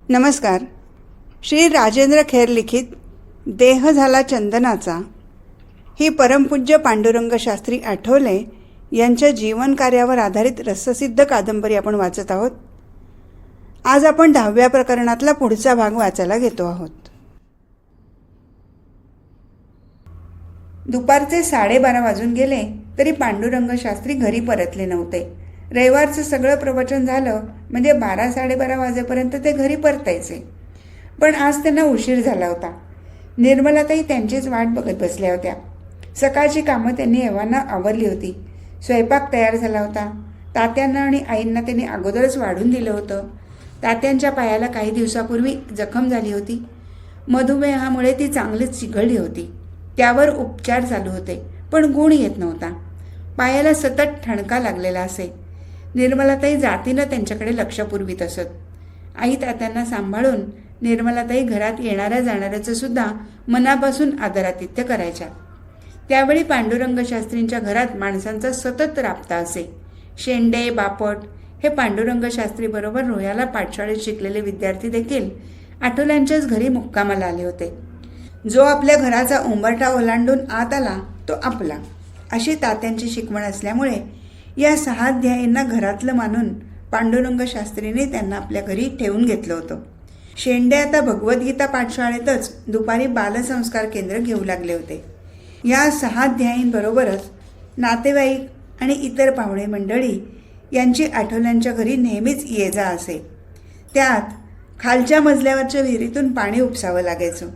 नमस्कार. श्री राजेंद्र खेर लिखित देह झाला चंदनाचा ही परमपूज्य पांडुरंग शास्त्री आठवले यांच्या जीवन कार्यावर आधारित रससिद्ध कादंबरी आपण वाचत आहोत. आज आपण 10व्या प्रकरणातला पुढचा भाग वाचायला घेतो आहोत. दुपारचे 12:30 वाजून गेले तरी पांडुरंग शास्त्री घरी परतले नव्हते. रविवारचं सगळं प्रवचन झालं म्हणजे 12-12:30 वाजेपर्यंत ते घरी परतायचे. पण आज त्यांना उशीर झाला होता. निर्मलाताई त्यांचीच वाट बघत बसल्या होत्या. सकाळची कामं त्यांनी एव्हाना आवरली होती. स्वयंपाक तयार झाला होता. तात्यांना आणि आईंना त्यांनी अगोदरच वाढून दिलं होतं. तात्यांच्या पायाला काही दिवसापूर्वी जखम झाली होती. मधुमेहामुळे ती चांगलीच चिघळली होती. त्यावर उपचार चालू होते, पण गुण येत नव्हता. पायाला सतत ठणका लागलेला असे. निर्मलाताई जातीनं त्यांच्याकडे लक्ष पुरवीत असत. आई तात्यांना सांभाळून निर्मलाताई घरात येणाऱ्या जाणाऱ्याचं सुद्धा मनापासून आदरातिथ्य करायच्या. त्यावेळी पांडुरंग शास्त्रींच्या घरात माणसांचा सतत राबता असे. शेंडे, बापट हे पांडुरंग शास्त्री बरोबर रोह्याला पाठशाळेत शिकलेले विद्यार्थी देखील आठवल्यांच्याच घरी मुक्कामाला आले होते. जो आपल्या घराचा उंबरठा ओलांडून आत आला तो आपला, अशी तात्यांची शिकवण असल्यामुळे या 6 अध्यायींना घरातलं मानून पांडुरंग शास्त्रीने त्यांना आपल्या घरी ठेवून घेतलं होतं. शेंडे आता भगवद्गीता पाठशाळेतच दुपारी बालसंस्कार केंद्र घेऊ लागले होते. या 6 अध्यायींबरोबरच नातेवाईक आणि इतर पाहुणे मंडळी यांची आठवल्यांच्या घरी नेहमीच ये जा असे. त्यात खालच्या मजल्यावरच्या विहिरीतून पाणी उपसावं लागायचं.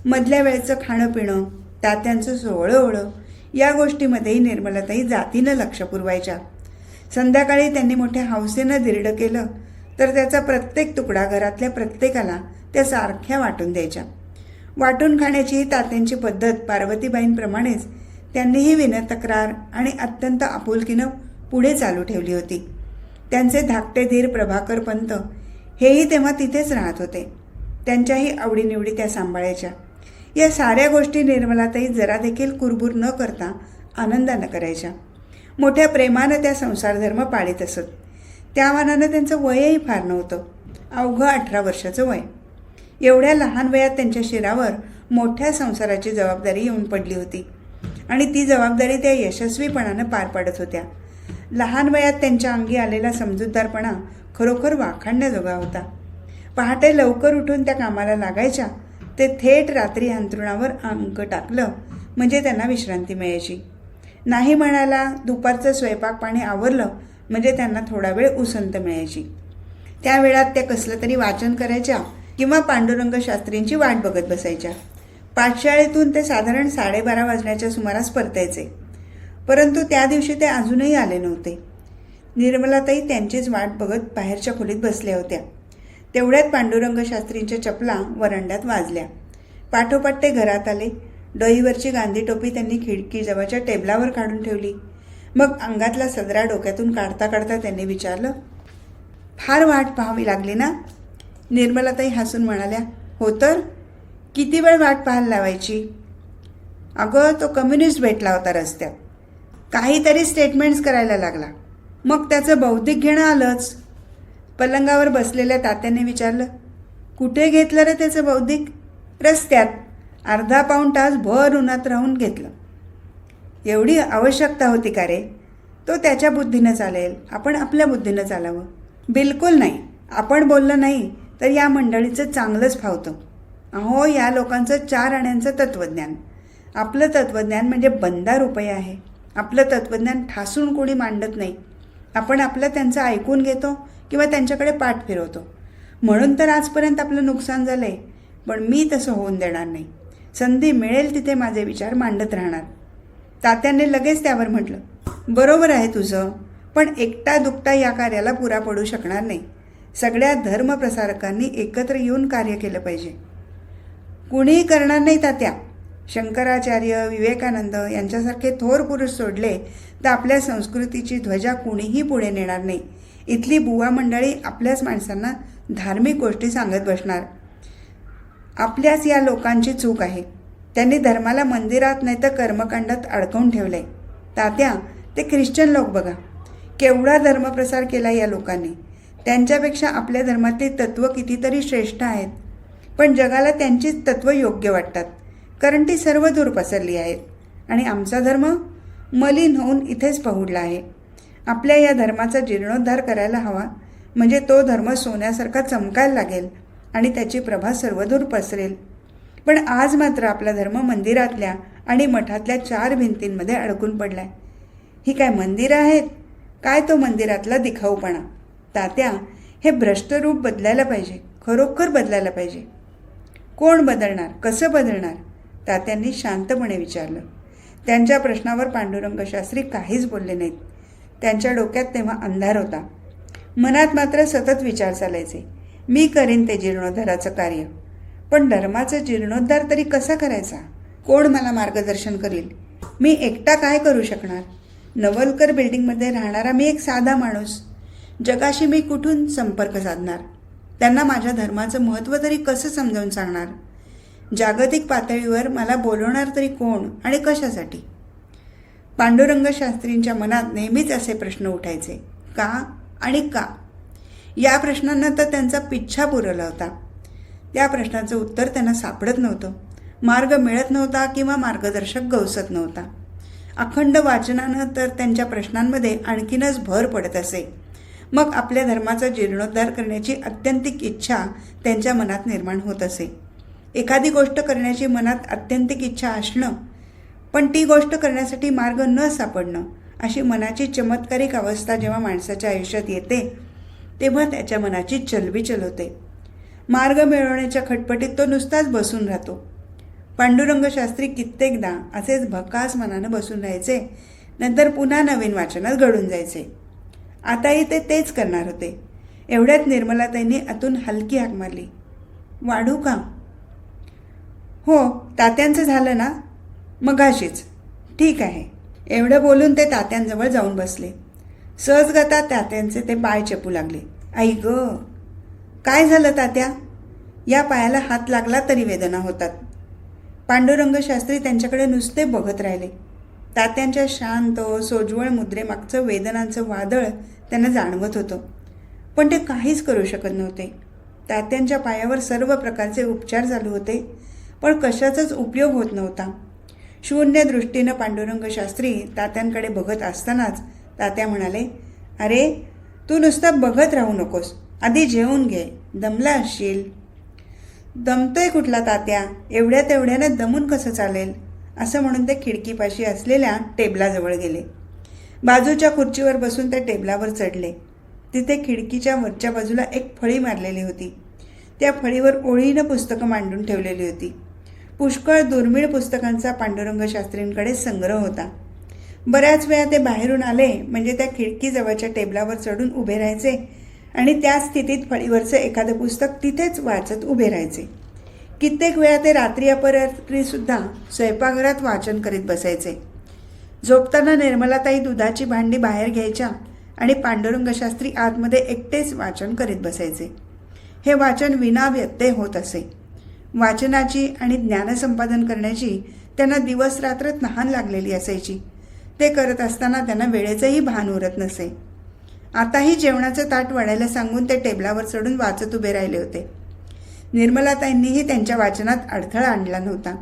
मधल्या वेळेचं खाणं पिणं, तात्यांचं सोहळं या गोष्टीमध्येही निर्मलाताई जातीनं लक्ष पुरवायच्या. संध्याकाळी त्यांनी मोठ्या हौसेनं धिरडं केलं तर त्याचा प्रत्येक तुकडा घरातल्या प्रत्येकाला त्या सारख्या वाटून द्यायच्या. वाटून खाण्याची ही तात्यांची पद्धत पार्वतीबाईंप्रमाणेच त्यांनीही विनतक्रार आणि अत्यंत आपुलकीनं पुढे चालू ठेवली होती. त्यांचे धाकटे धीर प्रभाकर पंत हेही तेव्हा तिथेच राहत होते. त्यांच्याही आवडीनिवडी त्या सांभाळायच्या. या साऱ्या गोष्टी निर्मलाताई जरा देखील कुरबुर न करता आनंदानं करायच्या. मोठ्या प्रेमानं त्या संसारधर्म पाळीत असत. त्या मानानं त्यांचं वयही फार नव्हतं, अवघं 18 वर्षाचं वय. एवढ्या लहान वयात त्यांच्या शिरावर मोठ्या संसाराची जबाबदारी येऊन पडली होती आणि ती जबाबदारी त्या यशस्वीपणानं पार पाडत होत्या. लहान वयात त्यांच्या अंगी आलेला समजूतदारपणा खरोखर वाखाणण्याजोगा होता. पहाटे लवकर उठून त्या कामाला लागायच्या. ते थेट रात्री अंथरुणावर अंग टाकलं म्हणजे त्यांना विश्रांती मिळायची. नाही म्हणायला दुपारचं स्वयंपाक पाणी आवरलं म्हणजे त्यांना थोडा वेळ उसंत मिळायची. त्या वेळात त्या कसलं तरी वाचन करायच्या किंवा पांडुरंग शास्त्रींची वाट बघत बसायच्या. पाठशाळेतून ते साधारण 12:30 वाजण्याच्या सुमारास परतायचे, परंतु त्या दिवशी ते अजूनही आले नव्हते. निर्मलाताई त्यांचीच वाट बघत बाहेरच्या खोलीत बसल्या होत्या. तेवढ्यात पांडुरंग शास्त्रींच्या चपला वरांड्यात वाजल्या. पाठोपाठ ते घरात आले. डोईवरची गांधी टोपी त्यांनी खिडकीजवळच्या टेबलावर काढून ठेवली. मग अंगातला सदरा डोक्यातून काढता काढता त्यांनी विचारलं, फार वाट पाहावी लागली ना? निर्मलाताई हसून म्हणाल्या, हो तर. किती वेळ वाट पाहायला लावायची? अगं, तो कम्युनिस्ट भेटला होता रस्त्यात. काहीतरी स्टेटमेंट्स करायला लागला. मग त्याचं बौद्धिक घेणं आलंच. पलंगावर बसलेल्या तात्याने विचारलं, कुठे घेतलं रे त्याचं बौद्धिक? रस्त्यात. अर्धा पाऊण तास भर उन्हात राहून घेतलं. एवढी आवश्यकता होती का रे? तो त्याच्या बुद्धीनं चालेल, आपण आपल्या बुद्धीनं चालावं. बिलकुल नाही. आपण बोललं नाही तर या मंडळीचं चांगलंच फावतं. अहो, या लोकांचं 4 आण्यांचं तत्त्वज्ञान. आपलं तत्त्वज्ञान म्हणजे बंदा रुपये आहे. आपलं तत्त्वज्ञान ठासून कोणी मांडत नाही. आपण आपलं त्यांचं ऐकून घेतो किंवा त्यांच्याकडे पाठ फिरवतो. म्हणून तर आजपर्यंत आपलं नुकसान झालं आहे. पण मी तसं होऊन देणार नाही. संधी मिळेल तिथे माझे विचार मांडत राहणार. तात्याने लगेच त्यावर म्हटलं, बरोबर आहे तुझं, पण एकटा दुकटा या कार्याला पुरा पडू शकणार नाही. सगळ्या धर्मप्रसारकांनी एकत्र येऊन कार्य केलं पाहिजे. कुणीही करणार नाही तात्या. शंकराचार्य, विवेकानंद यांच्यासारखे थोर पुरुष सोडले तर आपल्या संस्कृतीची ध्वजा कुणीही पुढे नेणार नाही. इथली बुवा मंडळी आपल्याच माणसांना धार्मिक गोष्टी सांगत बसणार. आपल्याच या लोकांची चूक आहे. त्यांनी धर्माला मंदिरात नाही तर कर्मकांडात अडकवून ठेवलंय. तात्या, ते ख्रिश्चन लोक बघा, केवढा धर्मप्रसार केला या लोकांनी. त्यांच्यापेक्षा आपल्या धर्मातली तत्त्व कितीतरी श्रेष्ठ आहेत, पण जगाला त्यांचीच तत्त्व योग्य वाटतात, कारण ती सर्व दूर पसरली आहेत आणि आमचा धर्म मलिन होऊन इथेच पहुडला आहे. आपल्या या धर्माचा जीर्णोद्धार करायला हवा, म्हणजे तो धर्म सोन्यासारखा चमकायला लागेल आणि त्याची प्रभा सर्वदूर पसरेल. पण आज मात्र आपला धर्म मंदिरातल्या आणि मठातल्या 4 भिंतींमध्ये अडकून पडलाय. ही काय मंदिरं आहेत? काय तो मंदिरातला दिखाऊपणा? तात्या, हे भ्रष्ट रूप बदलायला पाहिजे, खरोखर बदलायला पाहिजे. कोण बदलणार? कसं बदलणार? तात्यांनी शांतपणे विचारलं. त्यांच्या प्रश्नावर पांडुरंग शास्त्री काहीच बोलले नाहीत. त्यांच्या डोक्यात तेव्हा अंधार होता. मनात मात्र सतत विचार चालायचे. मी करीन ते जीर्णोद्धाराचं कार्य, पण धर्माचा जीर्णोद्धार तरी कसा करायचा? कोण मला मार्गदर्शन करील? मी एकटा काय करू शकणार? नवलकर बिल्डिंगमध्ये राहणारा मी एक साधा माणूस. जगाशी मी कुठून संपर्क साधणार? त्यांना माझ्या धर्माचं महत्त्व तरी कसं समजावून सांगणार? जागतिक पातळीवर मला बोलवणार तरी कोण आणि कशासाठी? पांडुरंग शास्त्रींच्या मनात नेहमीच असे प्रश्न उठायचे. का आणि का? या प्रश्नांना तर त्यांचा पिच्छा पुरवला होता. त्या प्रश्नाचं उत्तर त्यांना सापडत नव्हतं. मार्ग मिळत नव्हता किंवा मार्गदर्शक गवसत नव्हता. अखंड वाचनानं तर त्यांच्या प्रश्नांमध्ये आणखीनच भर पडत असे. मग आपल्या धर्माचा जीर्णोद्धार करण्याची अत्यंतिक इच्छा त्यांच्या मनात निर्माण होत असे. एखादी गोष्ट करण्याची मनात अत्यंतिक इच्छा असणं, पण ती गोष्ट करण्यासाठी मार्ग न सापडणं, अशी मनाची चमत्कारिक अवस्था जेव्हा माणसाच्या आयुष्यात येते, तेव्हा त्याच्या मनाची चलबिचल होते. मार्ग मिळवण्याच्या खटपटीत तो नुसताच बसून राहतो. पांडुरंग शास्त्री कित्येकदा असेच भकास मनानं बसून राहायचे, नंतर पुन्हा नवीन वाचनात गळून जायचे. आताही ते तेच करणार होते. एवढ्यात निर्मलाताईंनी आतून हलकी हाक मारली. वाढू का? हो, तात्यांचं झालं ना? मगाशीच. ठीक आहे. एवढं बोलून ते तात्यांजवळ जाऊन बसले. सहजगता तात्यांचे ते पाय चेपू लागले. आई ग, काय झालं तात्या? या पायाला हात लागला तरी वेदना होतात. पांडुरंग शास्त्री त्यांच्याकडे नुसते बघत राहिले. तात्यांच्या शांत सोज्वळ मुद्रेमागचं वेदनांचं वादळ त्यांना जाणवत होतं, पण ते काहीच करू शकत नव्हते. तात्यांच्या पायावर सर्व प्रकारचे उपचार चालू होते, पण कशाचाच उपयोग होत नव्हता. शून्य दृष्टीनं पांडुरंग शास्त्री तात्यांकडे बघत असतानाच तात्या म्हणाले, अरे, तू नुसतं बघत राहू नकोस, आधी जेवून घे, दमला असशील. दमतोय कुठला तात्या? एवढ्या तेवढ्यानं दमून कसं चालेल? असं म्हणून ते खिडकीपाशी असलेल्या टेबलाजवळ गेले. बाजूच्या खुर्चीवर बसून ते टेबलावर चढले. तिथे खिडकीच्या वरच्या बाजूला एक फळी मारलेली होती. त्या फळीवर ओळीनं पुस्तकं मांडून ठेवलेली होती. पुष्कळ दुर्मिळ पुस्तकांचा पांडुरंग शास्त्रींकडे संग्रह होता. बऱ्याच वेळा ते बाहेरून आले म्हणजे त्या खिडकीजवळच्या टेबलावर चढून उभे राहायचे आणि त्या स्थितीत फळीवरचं एखादं पुस्तक तिथेच वाचत उभे राहायचे. कित्येक वेळा ते रात्री अपरात्रीसुद्धा स्वयंपाकघरात वाचन करीत बसायचे. झोपताना निर्मलाताई दुधाची भांडी बाहेर घ्यायच्या आणि पांडुरंग शास्त्री आतमध्ये एकटेच वाचन करीत बसायचे. हे वाचन विनाव्यत्यय होत असे. वाचनाची आणि ज्ञानसंपादन करण्याची त्यांना दिवस रात्र तहान लागलेली असायची. ते करत असताना त्यांना वेळेचंही भान उरत नसे. आताही जेवणाचं ताट वाढायला सांगून ते टेबलावर चढून वाचत उभे राहिले होते. निर्मलाताईंनीही त्यांच्या वाचनात अडथळा आणला नव्हता.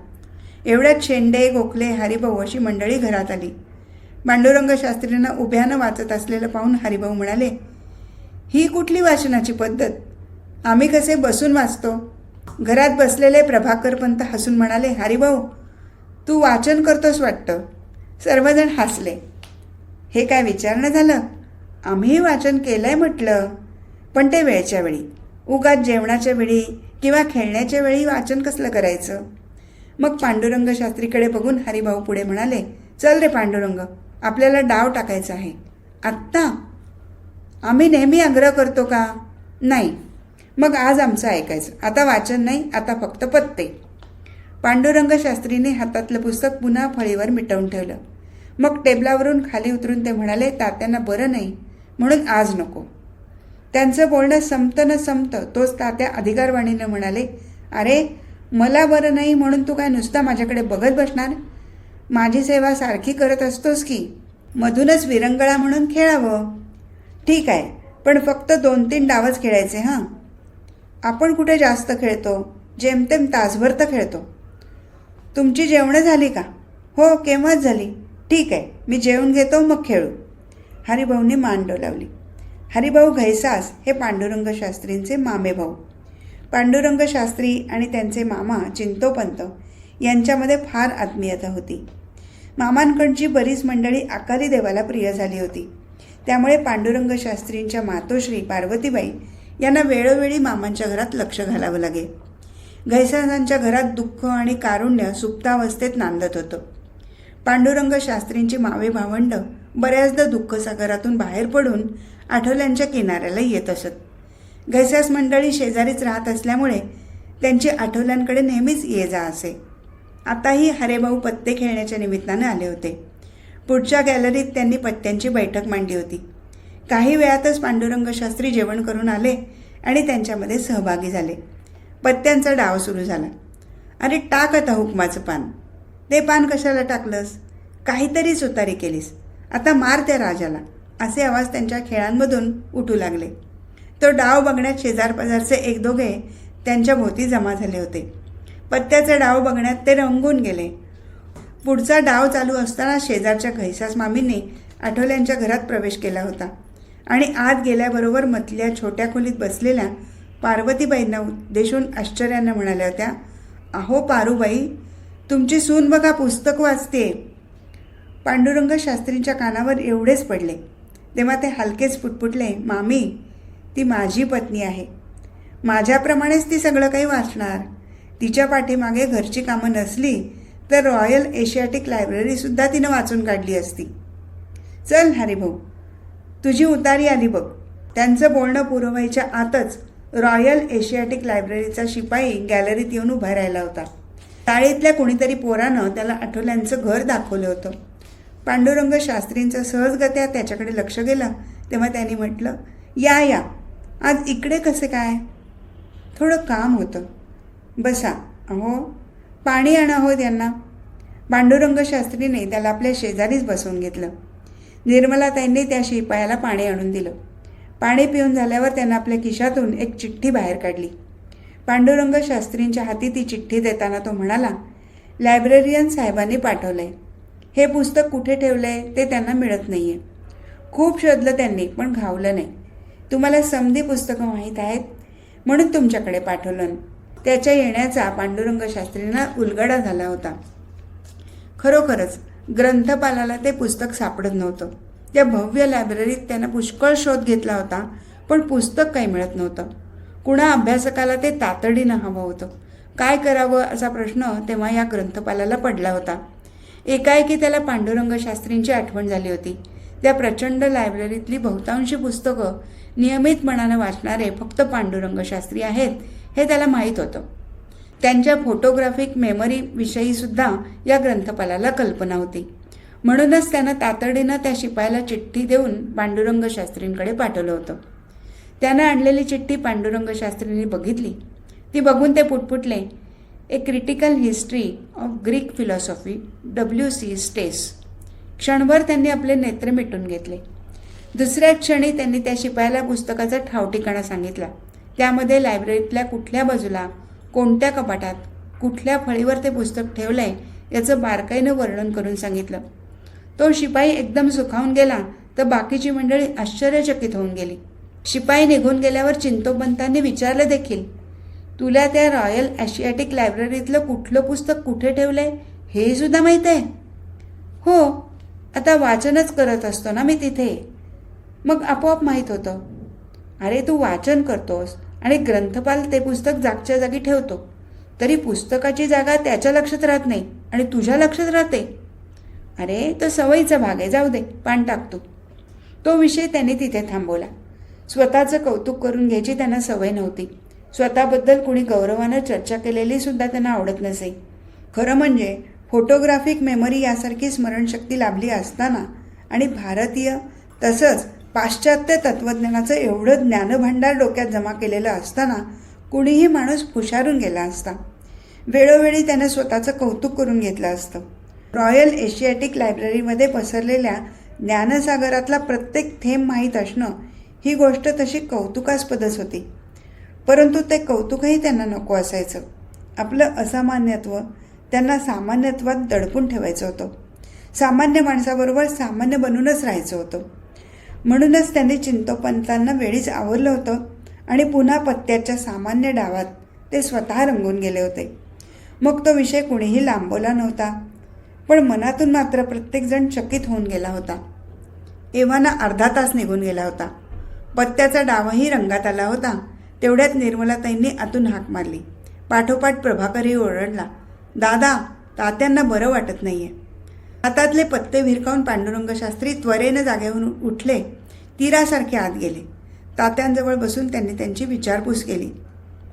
एवढ्यात शेंडे, गोखले, हरिभाऊ अशी मंडळी घरात आली. पांडुरंग शास्त्रींना उभ्यानं वाचत असलेलं पाहून हरिभाऊ म्हणाले, ही कुठली वाचनाची पद्धत? आम्ही कसे बसून वाचतो? घरात बसलेले प्रभाकर पंत हसून म्हणाले, हरिभाऊ, तू वाचन करतोस वाटतं. सर्वजण हसले. हे काय विचारणं झालं? आम्हीही वाचन केलंय म्हटलं, पण ते वेळच्या वेळी. उगाच जेवणाच्या वेळी किंवा खेळण्याच्या वेळी वाचन कसलं करायचं? मग पांडुरंग शास्त्रीकडे बघून हरिभाऊ पुढे म्हणाले, चल रे पांडुरंग, आपल्याला डाव टाकायचा आहे. आत्ता? आम्ही नेहमी आग्रह करतो का? नाही. मग आज आमचं ऐकायचं. आता वाचन नाही, आता फक्त पत्ते. पांडुरंग शास्त्रीने हातातलं पुस्तक पुन्हा फळीवर मिटवून ठेवलं. मग टेबलावरून खाली उतरून ते म्हणाले, तात्यांना बरं नाही म्हणून आज नको. त्यांचं बोलणं संपतं न संपतं तोच तात्या अधिकारवाणीनं म्हणाले, अरे, मला बरं नाही म्हणून तू काय नुसता माझ्याकडे बघत बसणार? माझी सेवा सारखी करत असतोस की, मधूनच विरंगळा म्हणून खेळावं. ठीक आहे, पण फक्त 2-3 डावच खेळायचे हां. आपण कुठे जास्त खेळतो, जेमतेम तासभर तर खेळतो. तुमची जेवणं झाली का? हो, केव्हाच झाली. ठीक आहे, मी जेवून घेतो, मग खेळू. हरिभाऊंनी मान डोलावली. हरिभाऊ घैसास हे पांडुरंग शास्त्रींचे मामे भाऊ. पांडुरंग शास्त्री आणि त्यांचे मामा चिंतोपंत यांच्यामध्ये फार आत्मीयता होती. मामांकडची बरीच मंडळी आकाली देवाला प्रिय झाली होती. त्यामुळे पांडुरंग शास्त्रींच्या मातोश्री पार्वतीबाई यांना वेळोवेळी मामांच्या घरात लक्ष घालावं लागे. घैसासांच्या घरात दुःख आणि कारुण्य सुप्तावस्थेत नांदत होतं. पांडुरंग शास्त्रींची मावे भावंड बऱ्याचदा दुःखसागरातून बाहेर पडून आठवल्यांच्या किनाऱ्याला येत असत. घैसास मंडळी शेजारीच राहत असल्यामुळे त्यांची आठवल्यांकडे नेहमीच ये जा असे. आताही हरेभाऊ पत्ते खेळण्याच्या निमित्ताने आले होते. पुढच्या गॅलरीत त्यांनी पत्त्यांची बैठक मांडली होती. काही वेळातच पांडुरंग शास्त्री जेवण करून आले आणि त्यांच्यामध्ये सहभागी झाले. पत्त्यांचा डाव सुरू झाला. अरे टाक आता हुकमाचं पान. ते पान कशाला टाकलंस? काहीतरी सुतारी केलीस. आता मार त्या राजाला. असे आवाज त्यांच्या खेळांमधून उठू लागले. तो डाव बघण्यात शेजारपाजारचे एक दोघे त्यांच्या भोवती जमा झाले होते. पत्त्याचा डाव बघण्यात ते रंगून गेले. पुढचा डाव चालू असताना शेजारच्या घैसास मामींनी आठवल्यांच्या घरात प्रवेश केला होता आणि आत गेल्याबरोबर मधल्या छोट्या खोलीत बसलेल्या पार्वतीबाईंना उद्देशून आश्चर्यानं म्हणाल्या होत्या, अहो पारूबाई, तुमची सून बघा पुस्तक वाचते. पांडुरंग शास्त्रींच्या कानावर एवढेच पडले तेव्हा ते हलकेच पुटपुटले, मामी, ती माझी पत्नी आहे. माझ्याप्रमाणेच ती सगळं काही वाचणार. तिच्या पाठीमागे घरची कामं नसली तर रॉयल एशियाटिक लायब्ररीसुद्धा तिनं वाचून काढली असती. चल हरिभाऊ, तुझी उतारी आली बघ. त्यांचं बोलणं पुरं व्हायच्या आतच रॉयल एशियाटिक लायब्ररीचा शिपाई गॅलरीत येऊन उभा राहिला होता. शाळेतल्या कोणीतरी पोरानं त्याला आठवल्यांचं घर दाखवलं होतं. पांडुरंग शास्त्रींचं सहजगत्या त्याच्याकडे लक्ष गेलं तेव्हा त्यांनी म्हटलं, या या, आज इकडे कसे काय? थोडं काम होतं. बसा. अहो, पाणी आणा हो त्यांना. पांडुरंग शास्त्रीने त्याला आपल्या शेजारीच बसवून घेतलं. निर्मलाताईंनी त्या शिपायाला पाणी आणून दिलं. पाणी पिऊन झाल्यावर त्यांना आपल्या खिशातून एक चिठ्ठी बाहेर काढली. पांडुरंग शास्त्रींच्या हाती ती चिठ्ठी देताना तो म्हणाला, लायब्ररियन साहेबांनी पाठवलंय. हे पुस्तक कुठे ठेवलंय ते त्यांना मिळत नाहीये. खूप शोधलं त्यांनी पण घावलं नाही. तुम्हाला समधी पुस्तकं माहीत आहेत म्हणून तुमच्याकडे पाठवलं. त्याच्या येण्याचा पांडुरंग शास्त्रींना उलगडा झाला होता. खरोखरच ग्रंथपालाला ते पुस्तक सापडत नव्हतं. त्या भव्य लायब्ररीत त्यानं पुष्कळ शोध घेतला होता पण पुस्तक काही मिळत नव्हतं. कुणा अभ्यासकाला ते तातडीनं हवं होतं. काय करावं असा प्रश्न तेव्हा या ग्रंथपालाला पडला होता. एकाएकी त्याला पांडुरंग शास्त्रींची आठवण झाली होती. त्या प्रचंड लायब्ररीतली बहुतांशी पुस्तकं नियमित मनानं वाचणारे फक्त पांडुरंग शास्त्री आहेत हे त्याला माहीत होतं. त्यांच्या फोटोग्राफिक मेमरीविषयीसुद्धा या ग्रंथपालाला कल्पना होती. म्हणूनच त्यानं तातडीनं त्या शिपायाला चिठ्ठी देऊन पांडुरंग शास्त्रींकडे पाठवलं होतं. त्यानं आणलेली चिठ्ठी पांडुरंग शास्त्रींनी बघितली. ती बघून ते पुटपुटले, a critical history of Greek philosophy W.C. Stace. क्षणभर त्यांनी आपले नेत्र मिटून घेतले. दुसऱ्या क्षणी त्यांनी त्या शिपायाला पुस्तकाचा ठावठिकाणा सांगितला. त्यामध्ये लायब्ररीतल्या कुठल्या बाजूला, कोणत्या कपाटात, कुठल्या फळीवर ते पुस्तक ठेवलंय याचं बारकाईनं वर्णन करून सांगितलं. तो शिपाई एकदम सुखावून गेला तर बाकीची मंडळी आश्चर्यचकित होऊन गेली. शिपाई निघून गेल्यावर चिंतोपंतांनी विचारलं देखील, तुला त्या रॉयल एशियाटिक लायब्ररीतलं कुठलं पुस्तक कुठे ठेवलंय हे सुद्धा माहीत आहे? हो, आता वाचनच करत असतो ना मी तिथे, मग आपोआप माहीत होतं. अरे तू वाचन करतोस आणि ग्रंथपाल ते पुस्तक जागच्या जागी ठेवतो, तरी पुस्तकाची जागा त्याच्या लक्षात राहत नाही आणि तुझ्या लक्षात राहते. अरे तो सवयीचा भाग आहे, जाऊ दे, पान टाकतो. तो विषय त्याने तिथे थांबवला. स्वतःचं कौतुक करून घ्यायची त्यांना सवय नव्हती. स्वतःबद्दल कुणी गौरवानं चर्चा केलेली सुद्धा त्यांना आवडत नसे. खरं म्हणजे फोटोग्राफिक मेमरी यासारखी स्मरणशक्ती लाभली असताना आणि भारतीय तसंच पाश्चात्य तत्त्वज्ञानाचं एवढं ज्ञानभांडार डोक्यात जमा केलेलं असताना कुणीही माणूस हुशारून गेला असता. वेळोवेळी त्यानं स्वतःचं कौतुक करून घेतलं असतं. रॉयल एशियाटिक लायब्ररीमध्ये पसरलेल्या ज्ञानसागरातला प्रत्येक थेंब माहीत असणं ही गोष्ट तशी कौतुकास्पदच होती, परंतु ते कौतुकही त्यांना नको असायचं. आपलं असामान्यत्व त्यांना सामान्यत्वात दडपून ठेवायचं होतं. सामान्य माणसाबरोबर सामान्य बनूनच राहायचं होतं. म्हणूनच त्यांनी चिंतोपंतांना वेळीच आवरलं होतं आणि पुन्हा पत्त्याच्या सामान्य डावात ते स्वतः रंगून गेले होते. मग तो विषय कुणीही लांबवला नव्हता, पण मनातून मात्र प्रत्येकजण चकित होऊन गेला होता. एव्हाना अर्धा तास निघून गेला होता. पत्त्याचा डावही रंगात आला होता. तेवढ्यात निर्मलाताईंनी आतून हाक मारली. पाठोपाठ प्रभाकरही ओरडला, दादा, तात्यांना बरं वाटत नाहीये. हातातले पत्ते भिरकावून पांडुरंग शास्त्री त्वरेनं जागेवरून उठले, तीरासारखे आत गेले. तात्यांजवळ बसून त्यांनी त्यांची विचारपूस केली.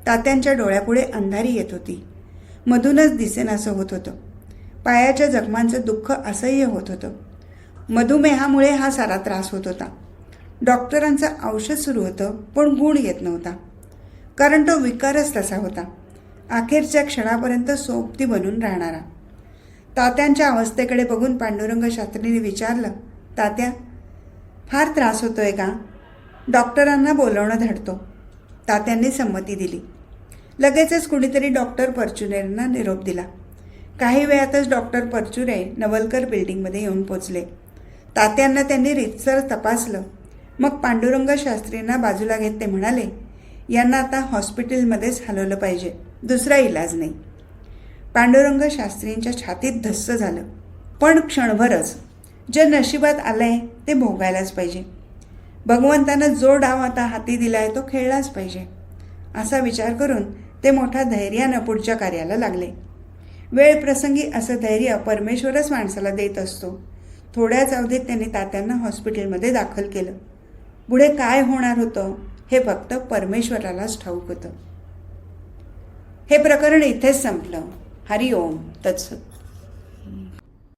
तात्यांच्या डोळ्यापुढे अंधारी येत होती. मधूनच दिसेनासं होत होतं. पायाच्या जखमांचं दुःख असह्य होत होतं. मधुमेहामुळे हा सारा त्रास होत होता. डॉक्टरांचं औषध सुरू होतं, पण गुण येत नव्हता, कारण तो विकारच तसा होता, अखेरच्या क्षणापर्यंत सोबती बनून राहणारा. तात्यांच्या अवस्थेकडे बघून पांडुरंग शास्त्रीने विचारलं, तात्या, फार त्रास होतोय का? डॉक्टरांना बोलवणं धाडतो. तात्यांनी संमती दिली. लगेचच कुणीतरी डॉक्टर परचुरेंना निरोप दिला. काही वेळातच डॉक्टर परचुरे नवलकर बिल्डिंगमध्ये येऊन पोचले. तात्यांना त्यांनी रीतसर तपासलं. मग पांडुरंग शास्त्रींना बाजूला घेत ते म्हणाले, यांना आता हॉस्पिटलमध्येच हलवलं पाहिजे, दुसरा इलाज नाही. पांडुरंग शास्त्रींच्या छातीत धस्स झालं. पण क्षणभरच. जे नशिबात आलंय ते भोगायलाच पाहिजे. भगवंतानं जो डाव आता हाती दिलाय तो खेळलाच पाहिजे, असा विचार करून ते मोठ्या धैर्यानं पुढच्या कार्याला लागले. वेळ प्रसंगी असं धैर्य परमेश्वरच माणसाला देत असतो. थोड्याच अवधीत त्यांनी तात्यांना हॉस्पिटलमध्ये दाखल केलं. पुढे काय होणार होतं हे फक्त परमेश्वरालाच ठाऊक होतं. हे प्रकरण इथेच संपलं. हरिओम तत्सत.